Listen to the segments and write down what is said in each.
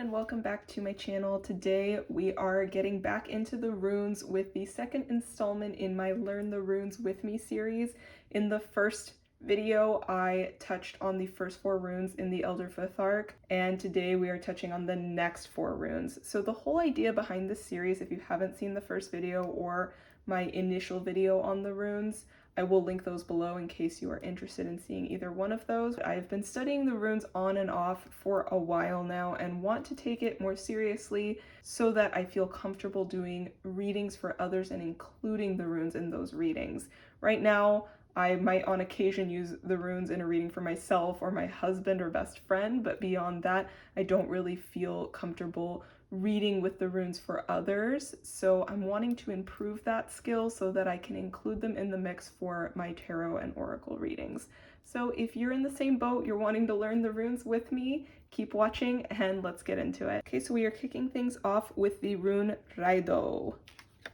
and welcome back to my channel. Today we are getting back into the runes with the second installment in my Learn the Runes With Me series. In the first video, I touched on the first 4 runes in the Elder Futhark, and today we are touching on the next 4 runes. So the whole idea behind this series, if you haven't seen the first video or my initial video on the runes, I will link those below in case you are interested in seeing either one of those. I've been studying the runes on and off for a while now and want to take it more seriously so that I feel comfortable doing readings for others and including the runes in those readings. Right now, I might on occasion use the runes in a reading for myself or my husband or best friend, but beyond that, I don't really feel comfortable reading with the runes for others. So I'm wanting to improve that skill so that I can include them in the mix for my tarot and oracle readings. So if you're in the same boat, you're wanting to learn the runes with me, keep watching and let's get into it. Okay, so we are kicking things off with the rune Raido.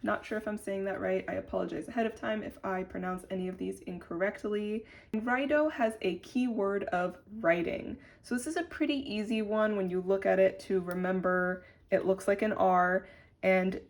Not sure if I'm saying that right. I apologize ahead of time if I pronounce any of these incorrectly. Raido has a keyword of writing. So this is a pretty easy one when you look at it to remember. It looks like an R, and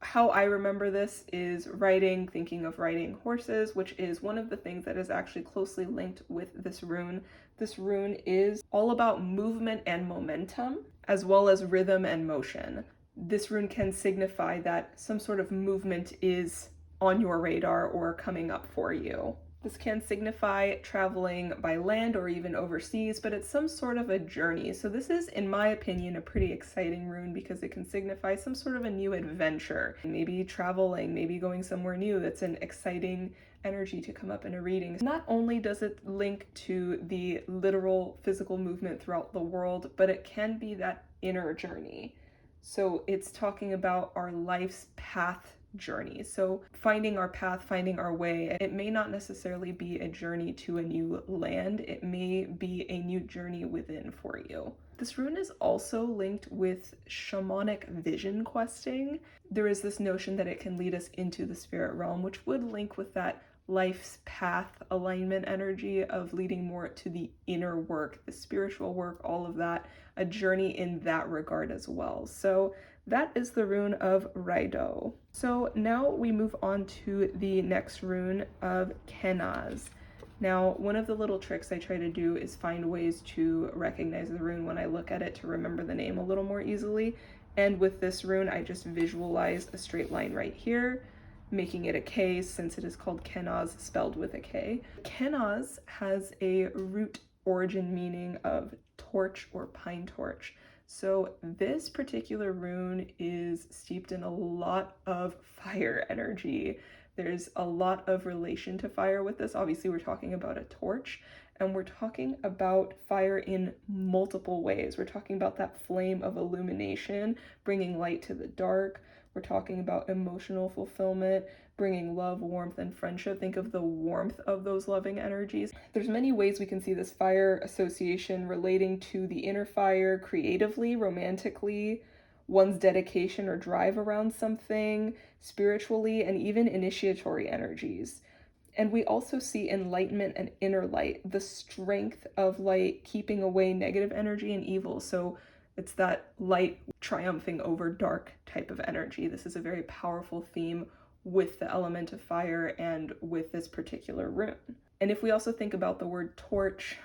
how I remember this is writing, thinking of riding horses, which is one of the things that is actually closely linked with this rune. This rune is all about movement and momentum, as well as rhythm and motion. This rune can signify that some sort of movement is on your radar or coming up for you. This can signify traveling by land or even overseas, but it's some sort of a journey. So this is, in my opinion, a pretty exciting rune because it can signify some sort of a new adventure. Maybe traveling, maybe going somewhere new. That's an exciting energy to come up in a reading. Not only does it link to the literal physical movement throughout the world, but it can be that inner journey. So it's talking about our life's path journey. So finding our path, finding our way. It may not necessarily be a journey to a new land. It may be a new journey within for you. This rune is also linked with shamanic vision questing. There is this notion that it can lead us into the spirit realm, which would link with that life's path alignment energy of leading more to the inner work, the spiritual work, all of that, a journey in that regard as well. So that is the rune of Raido. So now we move on to the next rune of Kenaz. Now, one of the little tricks I try to do is find ways to recognize the rune when I look at it to remember the name a little more easily. And with this rune, I just visualize a straight line right here, making it a K since it is called Kenaz, spelled with a K. Kenaz has a root origin meaning of torch or pine torch. So this particular rune is steeped in a lot of fire energy. There's a lot of relation to fire with this. Obviously, we're talking about a torch, and we're talking about fire in multiple ways. We're talking about that flame of illumination, bringing light to the dark. We're talking about emotional fulfillment, bringing love, warmth, and friendship. Think of the warmth of those loving energies. There's many ways we can see this fire association relating to the inner fire creatively, romantically, one's dedication or drive around something, spiritually, and even initiatory energies. And we also see enlightenment and inner light, the strength of light keeping away negative energy and evil. So it's that light triumphing over dark type of energy. This is a very powerful theme with the element of fire and with this particular rune. And if we also think about the word torch,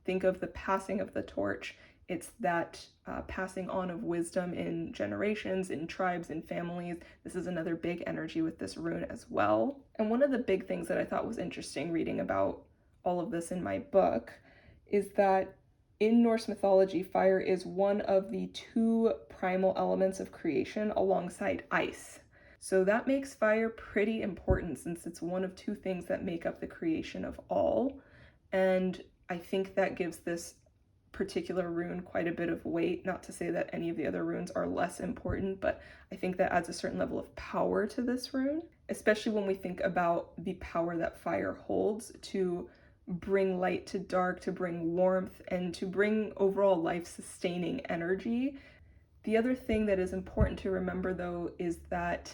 think of the passing of the torch. It's that passing on of wisdom in generations, in tribes, in families. This is another big energy with this rune as well. And one of the big things that I thought was interesting reading about all of this in my book is that in Norse mythology, fire is one of the 2 primal elements of creation alongside ice. So that makes fire pretty important since it's one of 2 things that make up the creation of all. And I think that gives this particular rune quite a bit of weight. Not to say that any of the other runes are less important, but I think that adds a certain level of power to this rune, especially when we think about the power that fire holds to bring light to dark, to bring warmth, and to bring overall life-sustaining energy. The other thing that is important to remember, though, is that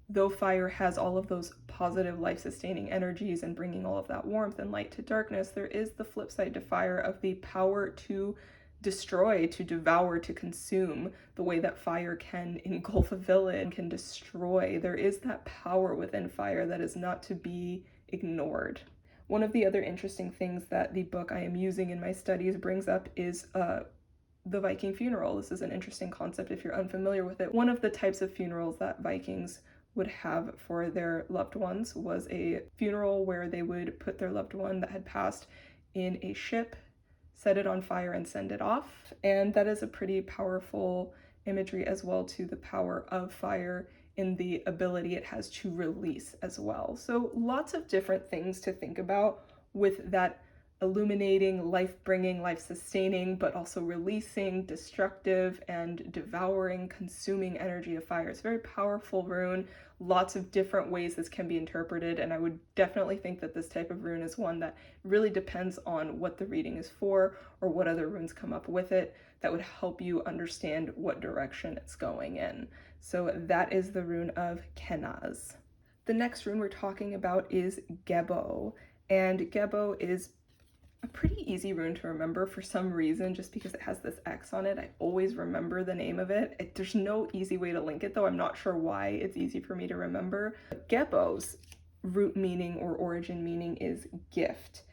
though fire has all of those positive life-sustaining energies and bringing all of that warmth and light to darkness, there is the flip side to fire of the power to destroy, to devour, to consume, the way that fire can engulf a village, can destroy. There is that power within fire that is not to be ignored. One of the other interesting things that the book I am using in my studies brings up is the Viking funeral. This is an interesting concept if you're unfamiliar with it. One of the types of funerals that Vikings would have for their loved ones was a funeral where they would put their loved one that had passed in a ship, set it on fire, and send it off. And that is a pretty powerful imagery as well, to the power of fire in the ability it has to release as well. So lots of different things to think about with that illuminating, life-bringing, life-sustaining, but also releasing, destructive, and devouring, consuming energy of fire. It's a very powerful rune. Lots of different ways this can be interpreted, and I would definitely think that this type of rune is one that really depends on what the reading is for, or what other runes come up with it that would help you understand what direction it's going in. So that is the rune of Kenaz. The next rune we're talking about is Gebo, and Gebo is a pretty easy rune to remember for some reason, just because it has this X on it. I always remember the name of it. There's no easy way to link it though. I'm not sure why it's easy for me to remember. Gebo's root meaning or origin meaning is gift.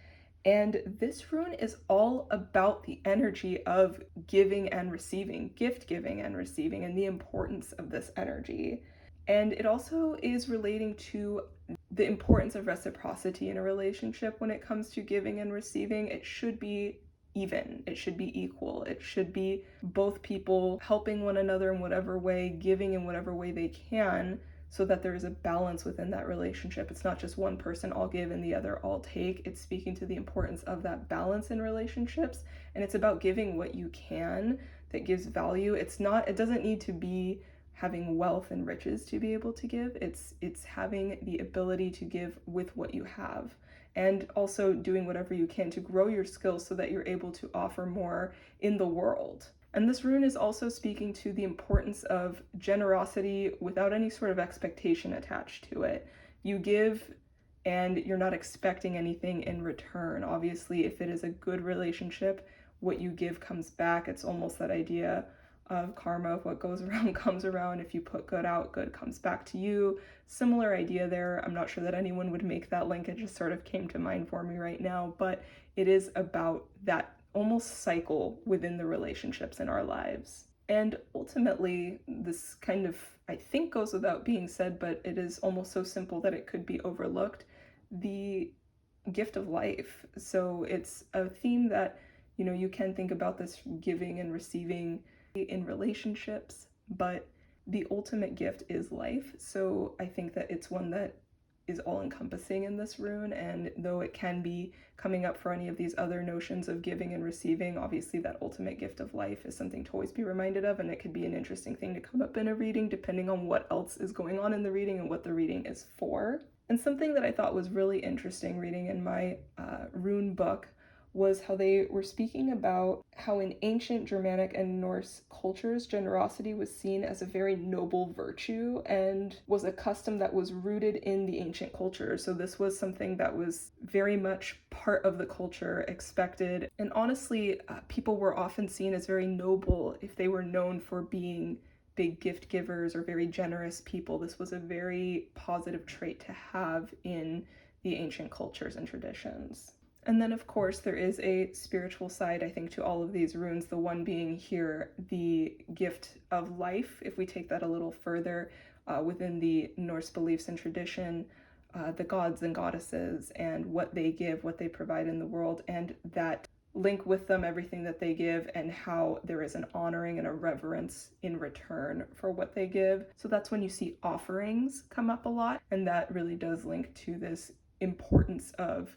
And this rune is all about the energy of giving and receiving, gift giving and receiving, and the importance of this energy. And it also is relating to the importance of reciprocity in a relationship when it comes to giving and receiving. It should be even, it should be equal, it should be both people helping one another in whatever way, giving in whatever way they can, so that there is a balance within that relationship. It's not just one person all give and the other all take. It's speaking to the importance of that balance in relationships, and it's about giving what you can that gives value. It doesn't need to be having wealth and riches to be able to give. It's having the ability to give with what you have, and also doing whatever you can to grow your skills so that you're able to offer more in the world. And this rune is also speaking to the importance of generosity without any sort of expectation attached to it. You give and you're not expecting anything in return. Obviously, if it is a good relationship, what you give comes back. It's almost that idea of karma, of what goes around comes around. If you put good out, good comes back to you. Similar idea there. I'm not sure that anyone would make that link. It just sort of came to mind for me right now, but it is about that almost cycle within the relationships in our lives. And ultimately, this kind of, I think, goes without being said, but it is almost so simple that it could be overlooked: the gift of life. So it's a theme that, you can think about this giving and receiving in relationships, but the ultimate gift is life. So I think that it's one that is all-encompassing in this rune, and though it can be coming up for any of these other notions of giving and receiving, obviously that ultimate gift of life is something to always be reminded of, and it could be an interesting thing to come up in a reading depending on what else is going on in the reading and what the reading is for. And something that I thought was really interesting reading in my rune book was how they were speaking about how in ancient Germanic and Norse cultures, generosity was seen as a very noble virtue and was a custom that was rooted in the ancient culture. So this was something that was very much part of the culture, expected. And honestly, people were often seen as very noble if they were known for being big gift givers or very generous people. This was a very positive trait to have in the ancient cultures and traditions. And then, of course, there is a spiritual side, I think, to all of these runes, the one being here the gift of life. If we take that a little further within the Norse beliefs and tradition, the gods and goddesses and what they give, what they provide in the world, and that link with them, everything that they give, and how there is an honoring and a reverence in return for what they give. So that's when you see offerings come up a lot, and that really does link to this importance of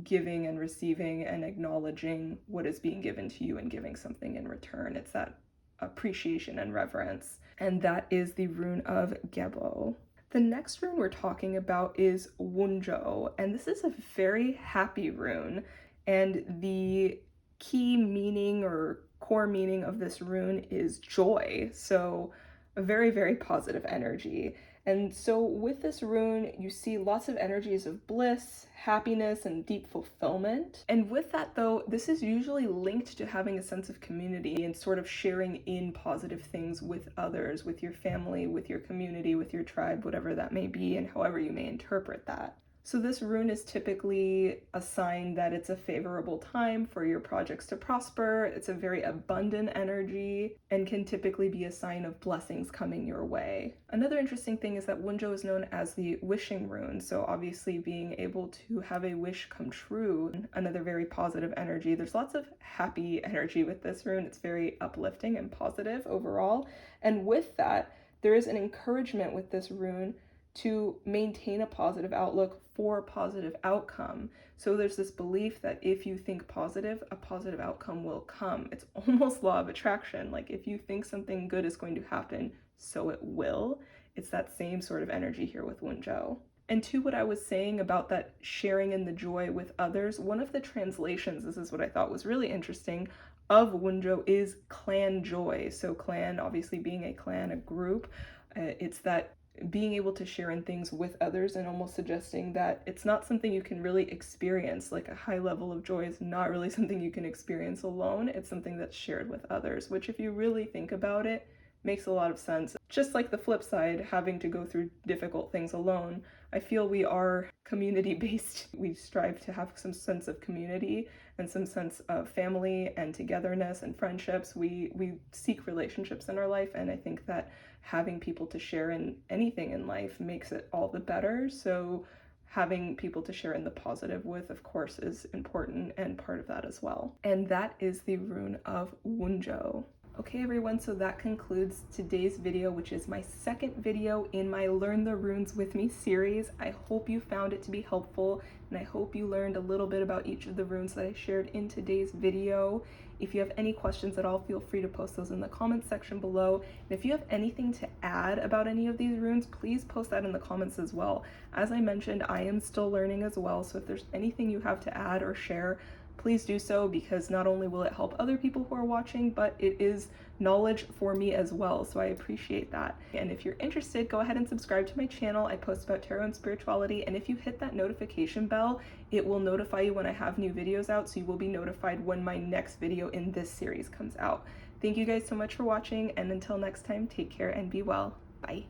giving and receiving and acknowledging what is being given to you and giving something in return. It's that appreciation and reverence. And that is the rune of Gebo. The next rune we're talking about is Wunjo, and this is a very happy rune. And the key meaning or core meaning of this rune is joy. So a very, very positive energy. And so with this rune, you see lots of energies of bliss, happiness, and deep fulfillment. And with that though, this is usually linked to having a sense of community and sort of sharing in positive things with others, with your family, with your community, with your tribe, whatever that may be, and however you may interpret that. So this rune is typically a sign that it's a favorable time for your projects to prosper. It's a very abundant energy and can typically be a sign of blessings coming your way. Another interesting thing is that Wunjo is known as the wishing rune. So obviously being able to have a wish come true, another very positive energy. There's lots of happy energy with this rune. It's very uplifting and positive overall. And with that, there is an encouragement with this rune to maintain a positive outlook for a positive outcome. So there's this belief that if you think positive, a positive outcome will come. It's almost law of attraction. Like if you think something good is going to happen, so it will. It's that same sort of energy here with Wunjo. And to what I was saying about that sharing in the joy with others, one of the translations, this is what I thought was really interesting, of Wunjo is clan joy. So clan, obviously being a clan, a group, it's that being able to share in things with others, and almost suggesting that it's not something you can really experience. Like a high level of joy is not really something you can experience alone. It's something that's shared with others, which if you really think about it, makes a lot of sense. Just like the flip side, having to go through difficult things alone, I feel we are community-based. We strive to have some sense of community and some sense of family and togetherness and friendships. We seek relationships in our life, and I think that having people to share in anything in life makes it all the better. So having people to share in the positive with, of course, is important and part of that as well. And that is the rune of Wunjo. Okay everyone, so that concludes today's video, which is my second video in my Learn the Runes with Me series. I hope you found it to be helpful, and I hope you learned a little bit about each of the runes that I shared in today's video. If you have any questions at all, feel free to post those in the comments section below. And if you have anything to add about any of these runes, please post that in the comments as well. As I mentioned, I am still learning as well, so if there's anything you have to add or share, please do so, because not only will it help other people who are watching, but it is knowledge for me as well, so I appreciate that. And if you're interested, go ahead and subscribe to my channel. I post about tarot and spirituality, and if you hit that notification bell, it will notify you when I have new videos out, so you will be notified when my next video in this series comes out. Thank you guys so much for watching, and until next time, take care and be well. Bye.